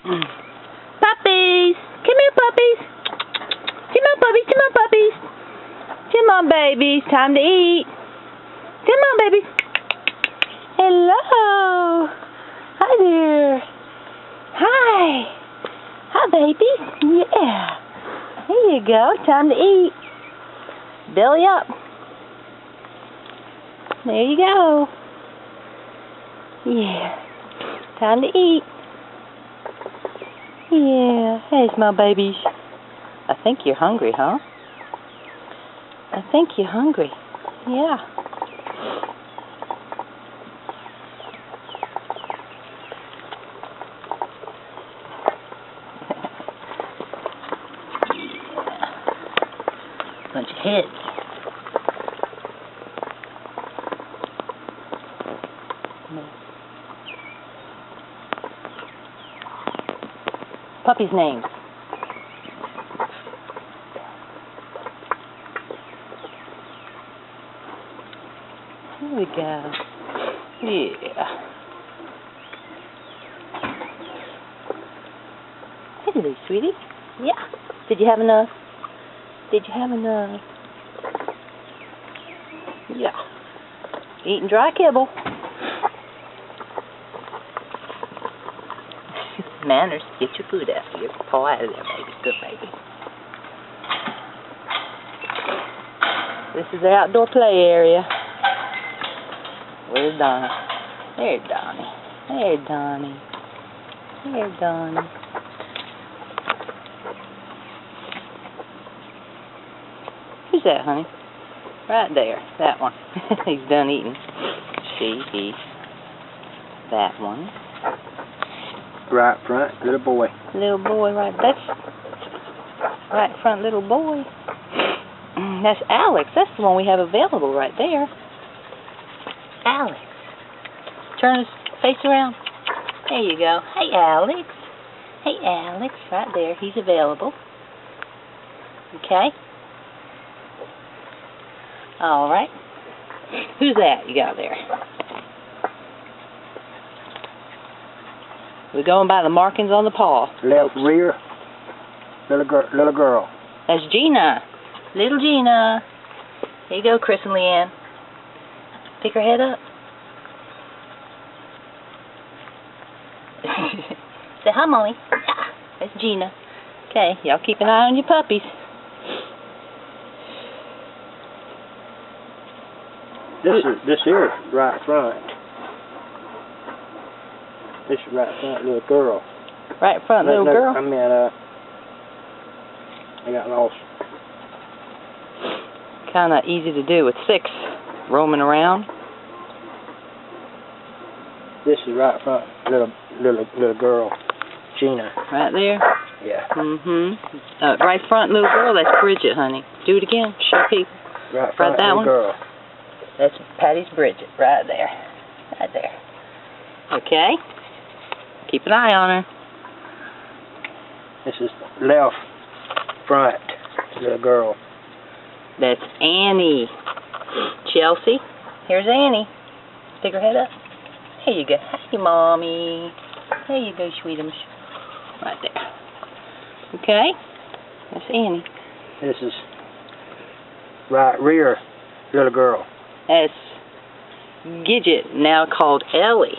Puppies! Come here, puppies! Come on, puppies! Come on, puppies! Come on, babies! Time to eat! Come on, babies! Hello! Hi there! Hi! Hi, babies! Yeah! Here you go. Time to eat. Belly up. There you go. Yeah. Time to eat. Yeah. Hey, my babies. I think you're hungry, huh? I think you're hungry. Yeah. Bunch of heads. Puppy's name. Here we go. Yeah. Hello, sweetie. Yeah. Did you have enough? Did you have enough? Yeah. Eating dry kibble. Manners. Get your food after you. Paw out of there, baby. Good baby. This is the outdoor play area. Where's Donnie? There's Donnie. There's Donnie. There's Donnie. Who's that, honey? Right there. That one. He's done eating. He. That one. Right front, little boy. Little boy, right. That's right front, little boy. That's Alex. That's the one we have available right there. Alex. Turn his face around. There you go. Hey, Alex. Hey, Alex. Right there. He's available. Okay. All right. Who's that you got there? We're going by the markings on the paw. Left rear, little girl. That's Gina. Little Gina. Here you go, Chris and Leanne. Pick her head up. Say hi, Mommy. Yeah, that's Gina. Okay, y'all keep an eye on your puppies. This here is right front. This is right front, little girl. Right front, little girl? I mean, I got lost. Kind of easy to do with 6 roaming around. This is right front, little girl, Gina. Right there? Yeah. Right front, little girl, that's Bridget, honey. Do it again. Show people. Right front, that little one? girl. That's Patty's Bridget, right there. Right there. Okay. Keep an eye on her. This is left front, little girl. That's Annie. Chelsea. Here's Annie. Pick her head up. There you go. Hey, Mommy. There you go, sweetums. Right there. Okay. That's Annie. This is right rear, little girl. That's Gidget, now called Ellie.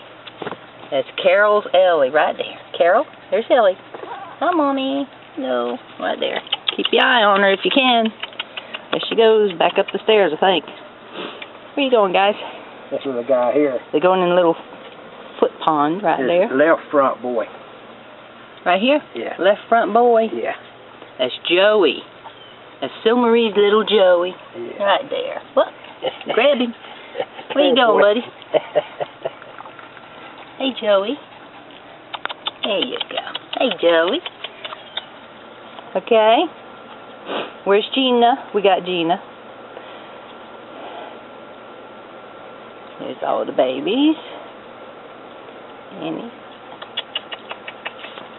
That's Carol's Ellie, right there. Carol, there's Ellie. Hi, Mommy. No, right there. Keep your eye on her if you can. There she goes, back up the stairs, I think. Where you going, guys? This is the guy here. They're going in a little foot pond right there. Left front boy. Right here? Yeah. Left front boy? Yeah. That's Joey. That's Silmarie's little Joey. Yeah. Right there. Look, grab him. Where you going, buddy? Hey, Joey. There you go. Hey, Joey. Okay. Where's Gina? We got Gina. There's all the babies. Annie.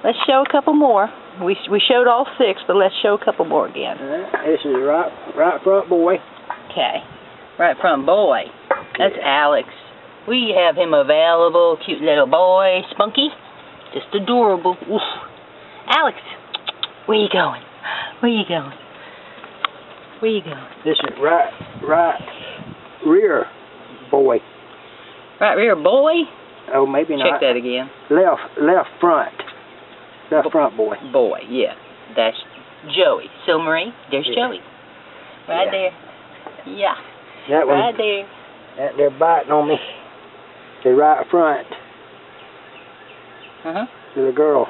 Let's show a couple more. We showed all 6, but let's show a couple more again. This is right front boy. Okay. Right front boy. That's Alex. We have him available. Cute little boy. Spunky. Just adorable. Oof. Alex, where you going? Where you going? Where you going? This is right rear boy. Right rear boy? Oh, maybe not. Check that again. Left front. Left front boy. Boy, yeah. That's Joey. So, Marie, there's Yeah. Joey. Right Yeah. there. Yeah. That one. Right there. They're biting on me. The right front. Uh-huh. Little girl.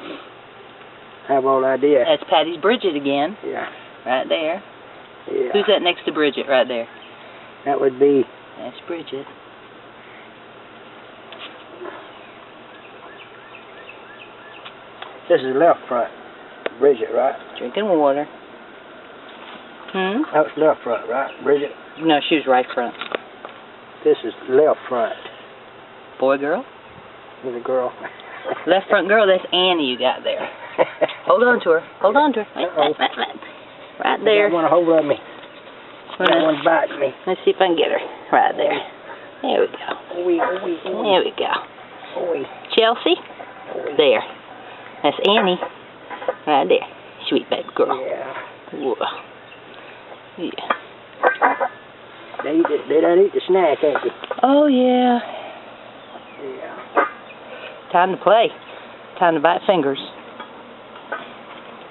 Have all idea. That's Patty's Bridget again. Yeah. Right there. Yeah. Who's that next to Bridget right there? That would be. That's Bridget. This is left front. Bridget, right? Drinking water. Hmm? That's left front, right? Bridget. No, she was right front. This is left front. Boy, girl? Little girl. Left front girl, that's Annie you got there. Hold on to her. Hold on to her. Uh-oh. Right there. That one a hold of me. That one's biting me. Let's see if I can get her. Right there. There we go. There we go. Chelsea? There. That's Annie. Right there. Sweet baby girl. Yeah. Whoa. Yeah. They don't eat the snack, ain't they? Oh, yeah. Yeah. Time to play. Time to bite fingers.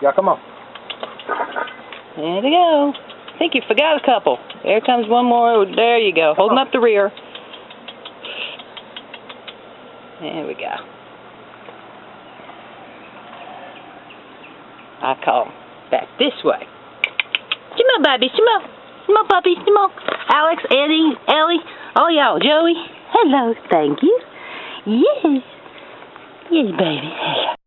Yeah, come on. There we go. I think you forgot a couple. There comes one more. There you go. Holding up the rear. There we go. I call back this way. Come on, baby. Come on. Come on, puppy. Come on. Alex, Eddie, Ellie, all y'all. Joey. Hello. Thank you. Yes. Yes, baby.